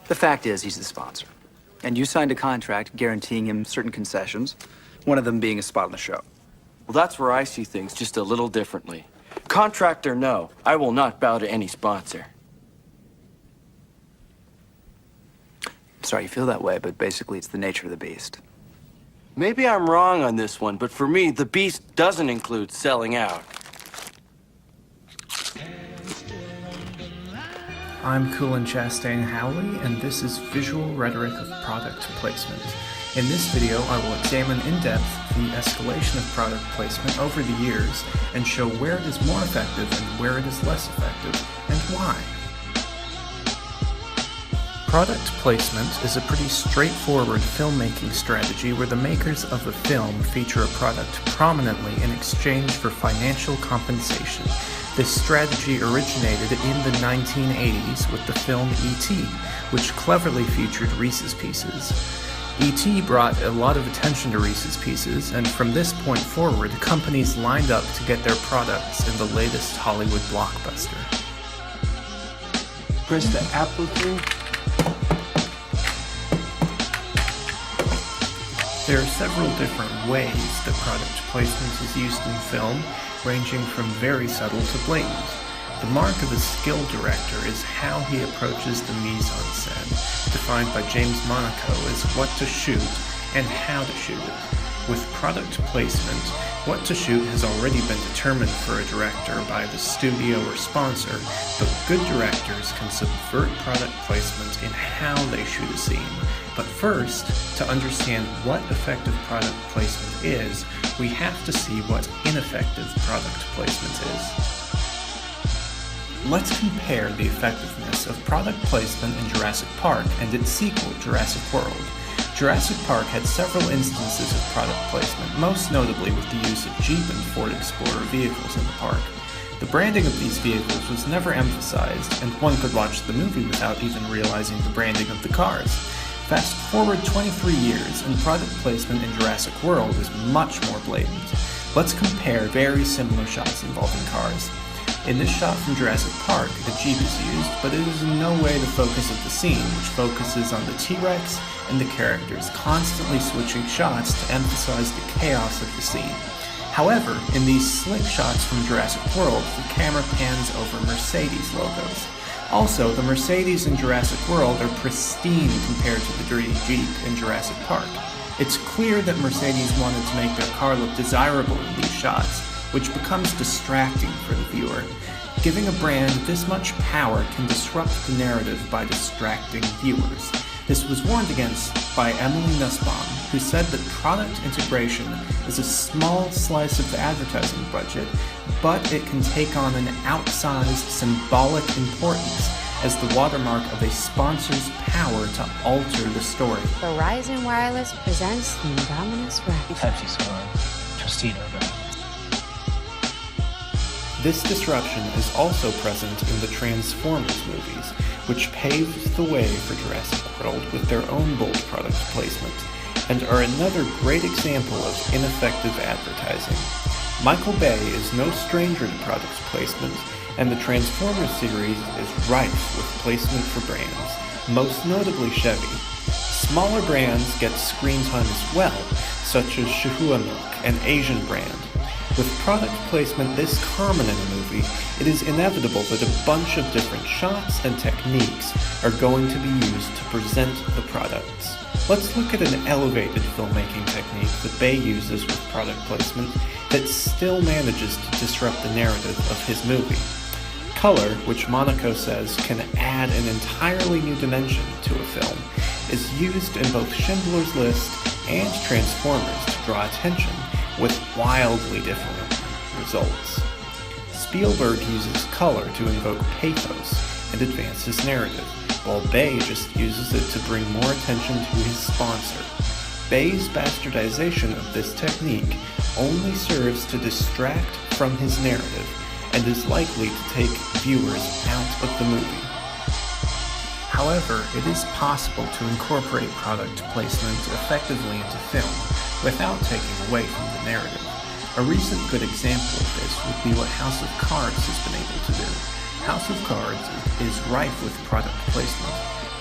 The fact is, he's the sponsor. And you signed a contract guaranteeing him certain concessions, one of them being a spot on the show. Well, that's where I see things just a little differently. Contract or no, I will not bow to any sponsor. I'm sorry you feel that way, but basically it's the nature of the beast. Maybe I'm wrong on this one, but for me, the beast doesn't include selling out. I'm Cuillin Howley, and this is Visual Rhetoric of Product Placement. In this video, I will examine in depth the escalation of product placement over the years and show where it is more effective and where it is less effective, and why. Product placement is a pretty straightforward filmmaking strategy where the makers of a film feature a product prominently in exchange for financial compensation. This strategy originated in the 1980s with the film E.T., which cleverly featured Reese's Pieces. E.T. brought a lot of attention to Reese's Pieces, and from this point forward, companies lined up to get their products in the latest Hollywood blockbuster. Press the apple thing. There are several different ways that product placement is used in film, ranging from very subtle to blatant. The mark of a skilled director is how he approaches the mise-en-scène, defined by James Monaco as what to shoot and how to shoot it. With product placement, what to shoot has already been determined for a director by the studio or sponsor, but good directors can subvert product placement in how they shoot a scene. But first, to understand what effective product placement is, we have to see what ineffective product placement is. Let's compare the effectiveness of product placement in Jurassic Park and its sequel, Jurassic World. Jurassic Park had several instances of product placement, most notably with the use of Jeep and Ford Explorer vehicles in the park. The branding of these vehicles was never emphasized, and one could watch the movie without even realizing the branding of the cars. Fast forward 23 years, and product placement in Jurassic World is much more blatant. Let's compare very similar shots involving cars. In this shot from Jurassic Park, a Jeep is used, but it is in no way the focus of the scene, which focuses on the T-Rex and the characters, constantly switching shots to emphasize the chaos of the scene. However, in these slick shots from Jurassic World, the camera pans over Mercedes logos. Also, the Mercedes in Jurassic World are pristine compared to the dirty Jeep in Jurassic Park. It's clear that Mercedes wanted to make their car look desirable in these shots, which becomes distracting for the viewer. Giving a brand this much power can disrupt the narrative by distracting viewers. This was warned against by Emily Nussbaum, who said that product integration is a small slice of the advertising budget, but it can take on an outsized symbolic importance as the watermark of a sponsor's power to alter the story. Verizon Wireless presents the Indominus Rex. Pepsi Swan, Tostito. This disruption is also present in the Transformers movies, which paved the way for Jurassic World with their own bold product placement, and are another great example of ineffective advertising. Michael Bay is no stranger to product placement, and the Transformers series is rife with placement for brands, most notably Chevy. Smaller brands get screen time as well, such as Shihua Milk, an Asian brand. With product placement this common in a movie, it is inevitable that a bunch of different shots and techniques are going to be used to present the products. Let's look at an elevated filmmaking technique that Bay uses with product placement that still manages to disrupt the narrative of his movie. Color, which Monaco says can add an entirely new dimension to a film, is used in both Schindler's List and Transformers to draw attention, with wildly different results. Spielberg uses color to invoke pathos and advance his narrative, while Bay just uses it to bring more attention to his sponsor. Bay's bastardization of this technique only serves to distract from his narrative and is likely to take viewers out of the movie. However, it is possible to incorporate product placement effectively into film without taking away from the narrative. A recent good example of this would be what House of Cards has been able to do. House of Cards is rife with product placement.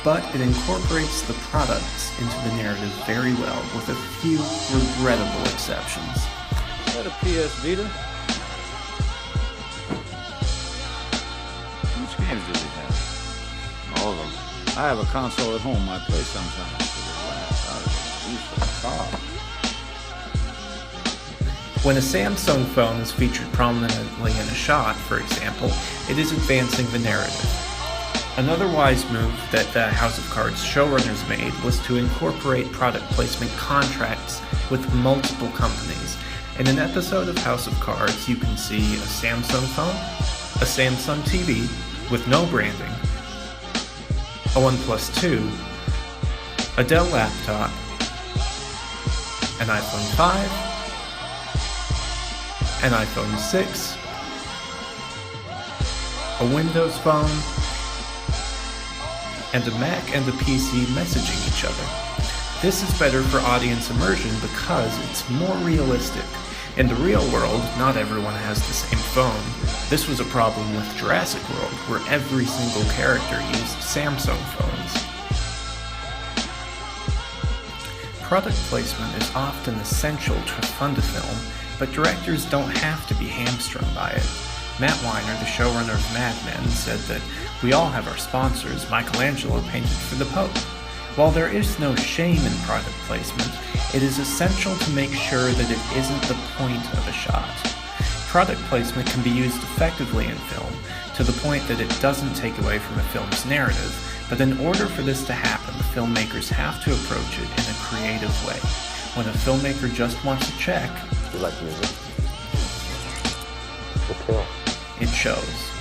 but it incorporates the products into the narrative very well, with a few regrettable exceptions. Is that a PS Vita? Which games do they have? All of them. I have a console at home I play sometimes. When a Samsung phone is featured prominently in a shot, for example, it is advancing the narrative. Another wise move that the House of Cards showrunners made was to incorporate product placement contracts with multiple companies. In an episode of House of Cards, you can see a Samsung phone, a Samsung TV with no branding, a OnePlus 2, a Dell laptop, an iPhone 5, an iPhone 6, a Windows phone, and a Mac and a PC messaging each other. This is better for audience immersion because it's more realistic. In the real world, not everyone has the same phone. This was a problem with Jurassic World, where every single character used Samsung phones. Product placement is often essential to fund a film, but directors don't have to be hamstrung by it. Matt Weiner, the showrunner of Mad Men, said that we all have our sponsors. Michelangelo painted for the Pope. While there is no shame in product placement, it is essential to make sure that it isn't the point of a shot. Product placement can be used effectively in film, to the point that it doesn't take away from a film's narrative, but in order for this to happen, the filmmakers have to approach it in a creative way. When a filmmaker just wants a check, You like music? The pill. it shows.